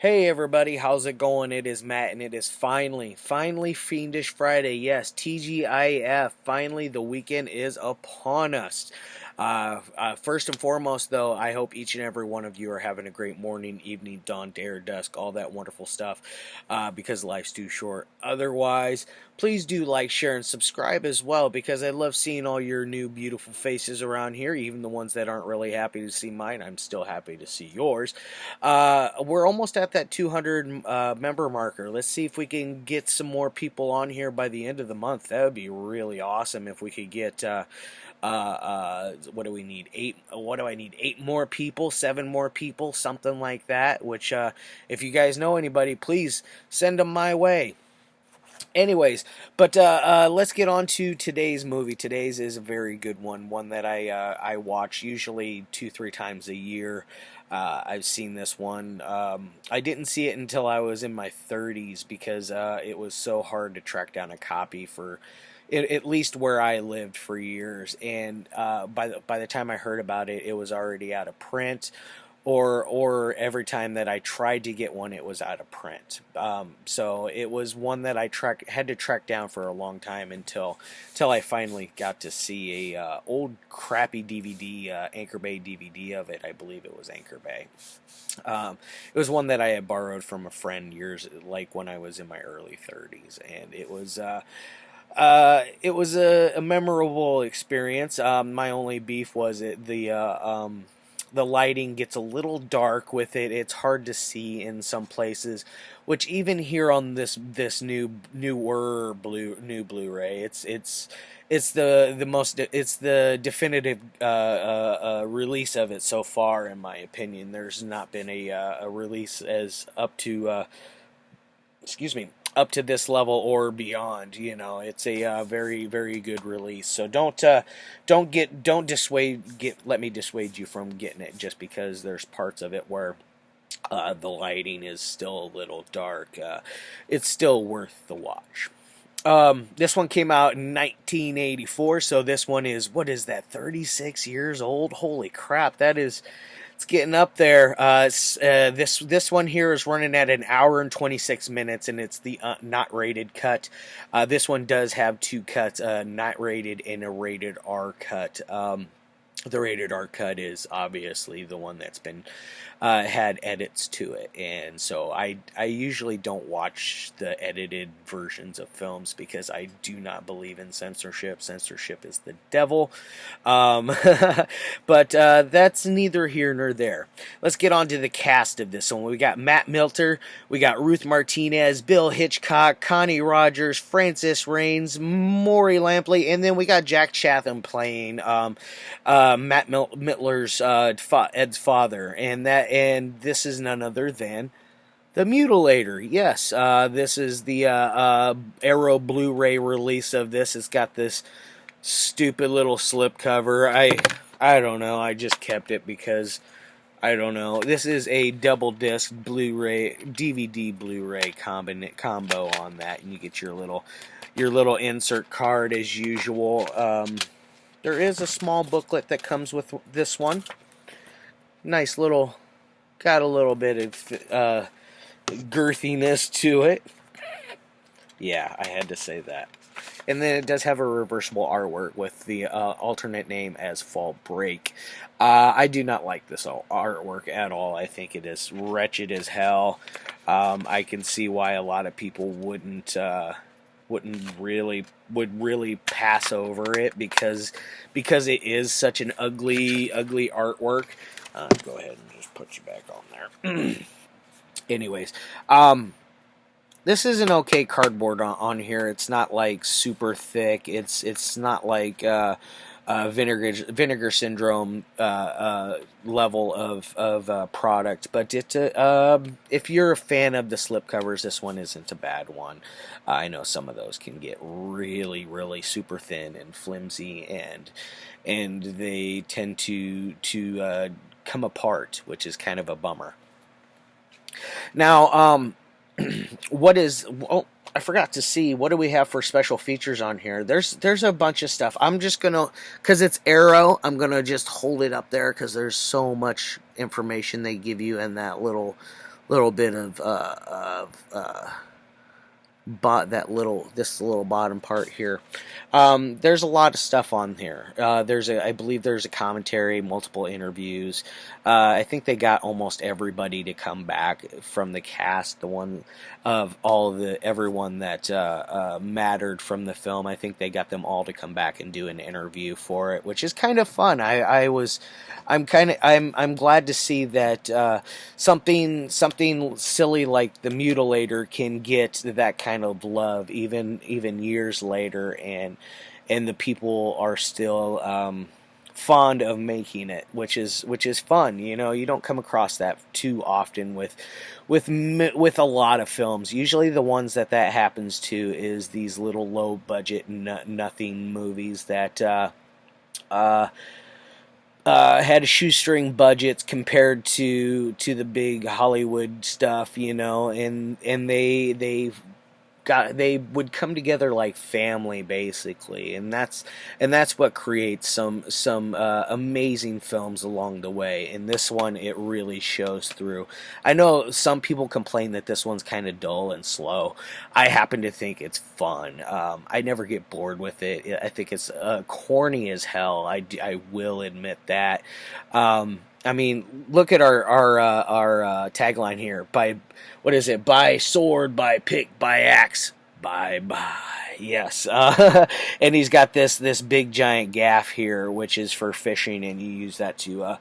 Hey everybody, how's it going? It is Matt, and it is finally Fiendish Friday. Yes, TGIF. Finally, the weekend is upon us. First and foremost, though, I hope each and every one of you are having a great morning, evening, dawn, dare, dusk, all that wonderful stuff, because life's too short. Otherwise, please do like, share, and subscribe as well, because I love seeing all your new beautiful faces around here, even the ones that aren't really happy to see mine. I'm still happy to see yours. We're almost at that 200 member marker. Let's see if we can get some more people on here by the end of the month. That would be really awesome if we could get what do we need? What do I need? 8 more people, 7 more people, something like that. Which, if you guys know anybody, please send them my way. Anyways, but let's get on to today's movie. Today's is a very good one that I watch usually 2-3 times a year. I've seen this one. I didn't see it until I was in my 30s because it was so hard to track down a copy for at least where I lived for years. And by the time I heard about it, it was already out of print. Or every time that I tried to get one, it was out of print. So it was one that I had to track down for a long time until I finally got to see a old crappy DVD, Anchor Bay DVD of it. I believe it was Anchor Bay. It was one that I had borrowed from a friend years, like when I was in my early 30s, and it was a memorable experience. My only beef was the lighting gets a little dark with it. It's hard to see in some places, which even here on this newer Blu-ray, it's the definitive release of it so far, in my opinion. There's not been a release as up to up to this level or beyond. It's a very, very good release. So don't let me dissuade you from getting it just because there's parts of it where the lighting is still a little dark. It's still worth the watch. This one came out in 1984, so this one is, what is that, 36 years old? Holy crap, it's getting up there. This one here is running at an hour and 26 minutes, and it's the not rated cut. This one does have 2 cuts, not rated and a rated R cut. The rated R cut is obviously the one that's been had edits to it, and so I usually don't watch the edited versions of films because I do not believe in censorship. Censorship is the devil. But that's neither here nor there. Let's get on to the cast of this one. We got Matt Mitler, we got Ruth Martinez, Bill Hitchcock, Connie Rogers, Francis Raines, Morey Lampley, and then we got Jack Chatham playing Matt Mitler's Ed's father, and this is none other than the Mutilator. Yes, this is the Arrow Blu-ray release of this. It's got this stupid little slipcover. I don't know. I just kept it because I don't know. This is a double disc Blu-ray DVD Blu-ray combo on that, and you get your little insert card as usual. There is a small booklet that comes with this one. Nice little, got a little bit of girthiness to it. Yeah, I had to say that. And then it does have a reversible artwork with the alternate name as Fall Break. I do not like this artwork at all. I think it is wretched as hell. I can see why a lot of people would really pass over it because it is such an ugly artwork. Go ahead and just put you back on there. Anyways, this is an okay cardboard on here. It's not like super thick. It's not like vinegar syndrome level of product, but if you're a fan of the slipcovers, this one isn't a bad one. I know some of those can get really, really super thin and flimsy, and they tend to come apart, which is kind of a bummer. Now, I forgot to see, what do we have for special features on here? There's a bunch of stuff. I'm just gonna, because it's Arrow, I'm gonna just hold it up there because there's so much information they give you in that little little bit of this little bottom part here. There's a lot of stuff on here. I believe there's a commentary, multiple interviews. I think they got almost everybody to come back from the cast. The one of everyone that mattered from the film. I think they got them all to come back and do an interview for it, which is kind of fun. I'm glad to see that something silly like the Mutilator can get that kind of love even years later, and the people are still fond of making it, which is fun. You know, you don't come across that too often with a lot of films. Usually the ones that happens to is these little low budget nothing movies that had shoestring budgets compared to the big Hollywood stuff, you know, and they would come together like family, basically, and that's what creates some amazing films along the way. And this one, it really shows through. I know some people complain that this one's kind of dull and slow. I happen to think it's fun. I never get bored with it. I think it's corny as hell. I will admit that. I mean, look at our tagline here. What is it? By sword, by pick, by axe, bye. Yes. And he's got this big giant gaff here, which is for fishing, and you use that to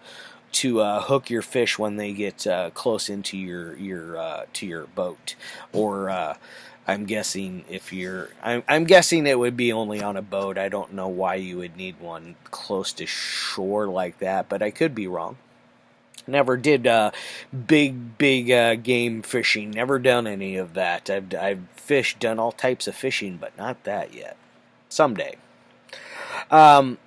hook your fish when they get close into your boat. Or I'm guessing I'm guessing it would be only on a boat. I don't know why you would need one close to shore like that, but I could be wrong. Never did big game fishing. Never done any of that. I've done all types of fishing, but not that yet. Someday. Now,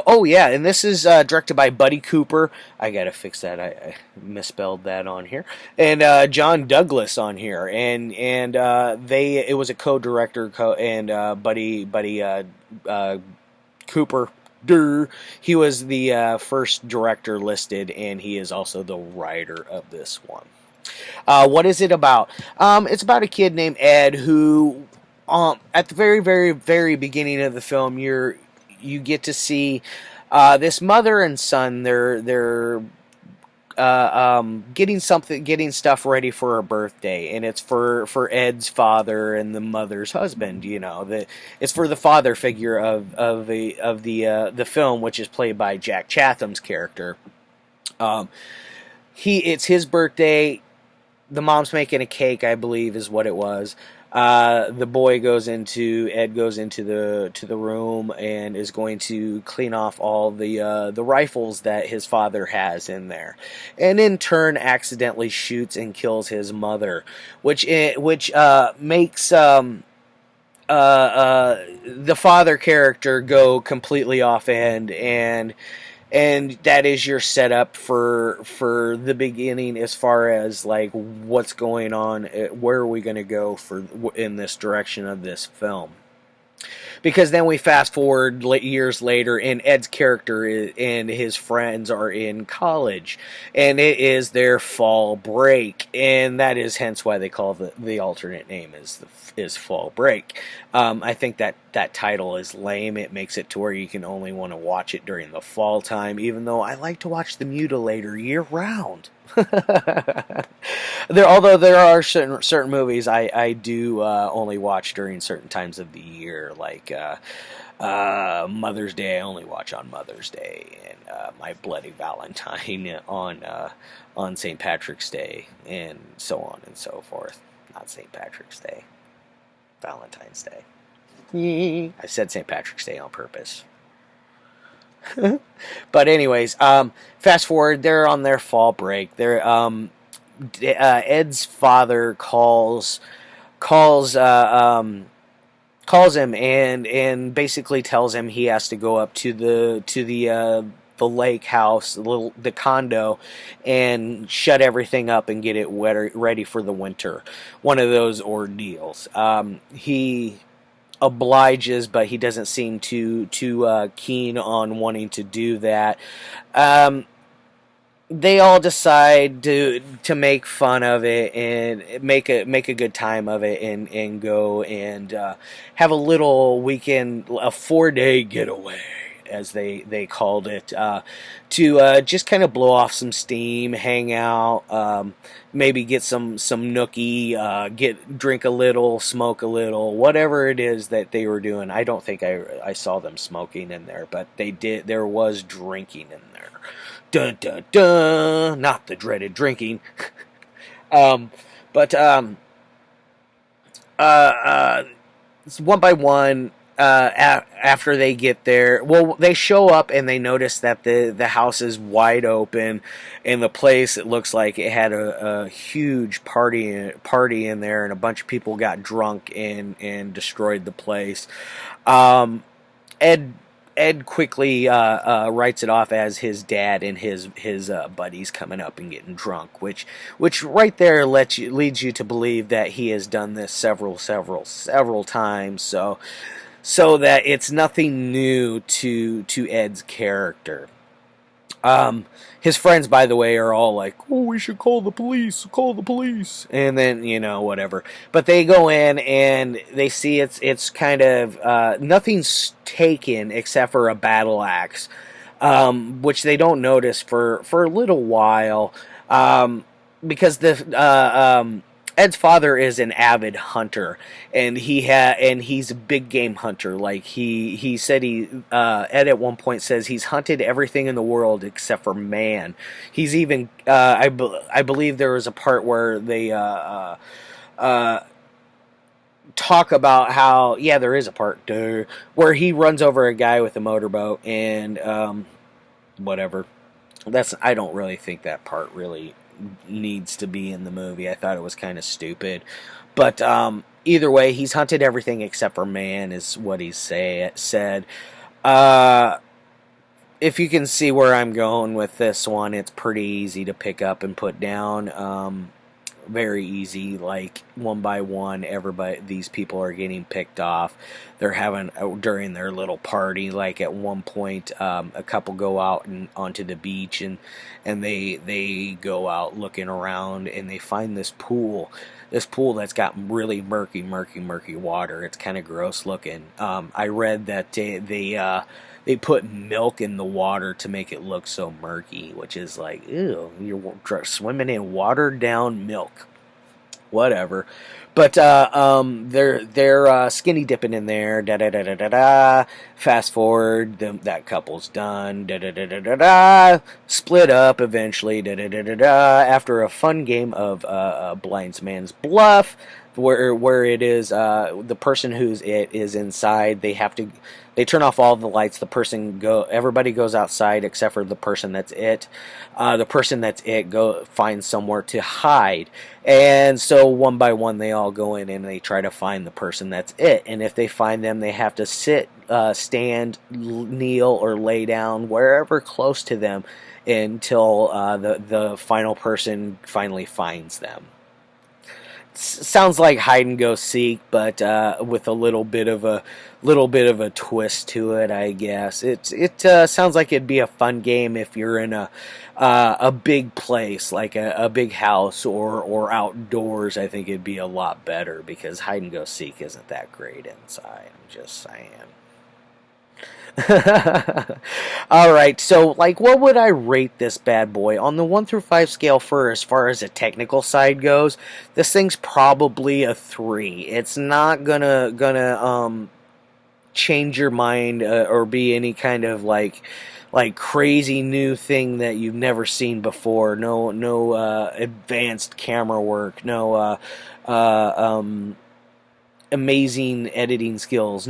oh yeah, and this is directed by Buddy Cooper. I gotta fix that. I misspelled that on here. And John Douglas on here, and it was a co-director, and Buddy Cooper. He was the first director listed, and he is also the writer of this one. What is it about? It's about a kid named Ed who, at the very, very, very beginning of the film, you get to see this mother and son. They're getting stuff ready for her birthday, and it's for Ed's father and the mother's husband. You know, it's for the father figure of the film, which is played by Jack Chatham's character. It's his birthday. The mom's making a cake, I believe, is what it was. Ed goes into the room and is going to clean off all the rifles that his father has in there, and in turn accidentally shoots and kills his mother, which makes the father character go completely off end, and that is your setup for the beginning as far as like what's going on, where are we going to go in this direction of this film. Because then we fast forward years later, and Ed's character and his friends are in college, and it is their fall break, and that is hence why they call the alternate name is Fall Break. I think that title is lame. It makes it to where you can only want to watch it during the fall time, even though I like to watch the Mutilator year round. Although there are certain movies I do only watch during certain times of the year, like Mother's Day. I only watch on Mother's Day, and My Bloody Valentine on St. Patrick's Day, and so on and so forth. Not St. Patrick's Day, Valentine's Day. I said St. Patrick's Day on purpose. But anyways, fast forward, they're on their fall break. Ed's father calls him and basically tells him he has to go up to the lake house, the condo, and shut everything up and get it ready for the winter. One of those ordeals. He obliges, but he doesn't seem too keen on wanting to do that. they all decide to make fun of it and make a good time of it, and go and have a little weekend, a 4-day getaway, as they called it, to just kind of blow off some steam, hang out, maybe get some nookie, drink a little, smoke a little, whatever it is that they were doing. I don't think I saw them smoking in there, but they did. There was drinking in there. Dun dun dun! Not the dreaded drinking. um, but one by one, after they get there, well, they show up and they notice that the house is wide open, and the place, it looks like it had a huge party in there, and a bunch of people got drunk and destroyed the place. Ed Ed quickly writes it off as his dad and his buddies coming up and getting drunk, which right there leads you to believe that he has done this several times. So that it's nothing new to Ed's character. His friends, by the way, are all like, "Oh, we should call the police," and then whatever. But they go in and they see it's kind of nothing's taken except for a battle axe, which they don't notice for a little while, because Ed's father is an avid hunter, and he's a big game hunter. Like he said, Ed at one point says he's hunted everything in the world except for man. He's even I believe there was a part where they talk about how, yeah, there is a part where he runs over a guy with a motorboat and whatever. I don't really think that part really needs to be in the movie. I thought it was kind of stupid, but either way, he's hunted everything except for man, is what he said. If you can see where I'm going with this one, it's pretty easy to pick up and put down. Very easy. Like, one by one, these people are getting picked off. They're having during their little party. Like, at one point, a couple go out onto the beach, and they go out looking around, and they find this pool that's got really murky water. It's kind of gross looking. I read that they put milk in the water to make it look so murky, which is like, ew, you're swimming in watered down milk. Whatever. But they're skinny dipping in there. Da da da da da da. Fast forward, that couple's done. Da da da da da da. Split up eventually. Da da da da da. After a fun game of Blind Man's Bluff, where it is the person who's is inside. They turn off all the lights. Everybody goes outside except for the person that's it. The person that's it finds somewhere to hide, and so one by one they all go in and they try to find the person that's it. And if they find them, they have to sit, stand, kneel, or lay down wherever close to them until the final person finally finds them. Sounds like hide and go seek, but with a little bit of a twist to it, I guess. It sounds like it'd be a fun game if you're in a big place, like a big house or outdoors. I think it'd be a lot better, because hide and go seek isn't that great inside. I'm just saying. Alright, so what would I rate this bad boy on the 1 through 5 scale? As far as the technical side goes, this thing's probably a 3. It's not gonna change your mind or be any kind of like crazy new thing that you've never seen before. No advanced camera work, no amazing editing skills,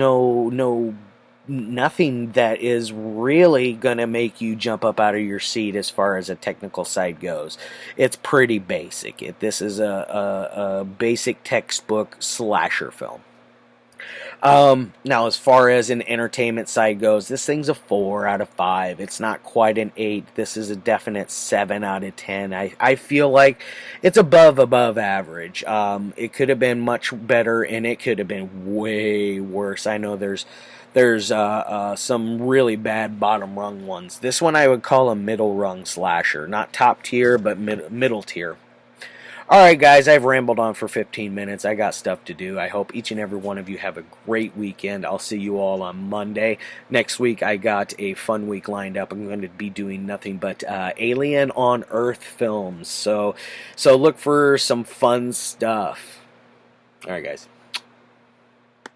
nothing that is really gonna make you jump up out of your seat as far as a technical side goes. It's pretty basic. This is a basic textbook slasher film. Now, as far as an entertainment side goes, this thing's a 4 out of 5. It's not quite an 8. This is a definite 7 out of 10. I feel like it's above average. It could have been much better, and it could have been way worse. I know there's some really bad bottom rung ones. This one I would call a middle rung slasher. Not top tier, but middle tier. Alright guys, I've rambled on for 15 minutes. I got stuff to do. I hope each and every one of you have a great weekend. I'll see you all on Monday. Next week I got a fun week lined up. I'm going to be doing nothing but Alien on Earth films. So look for some fun stuff. Alright guys.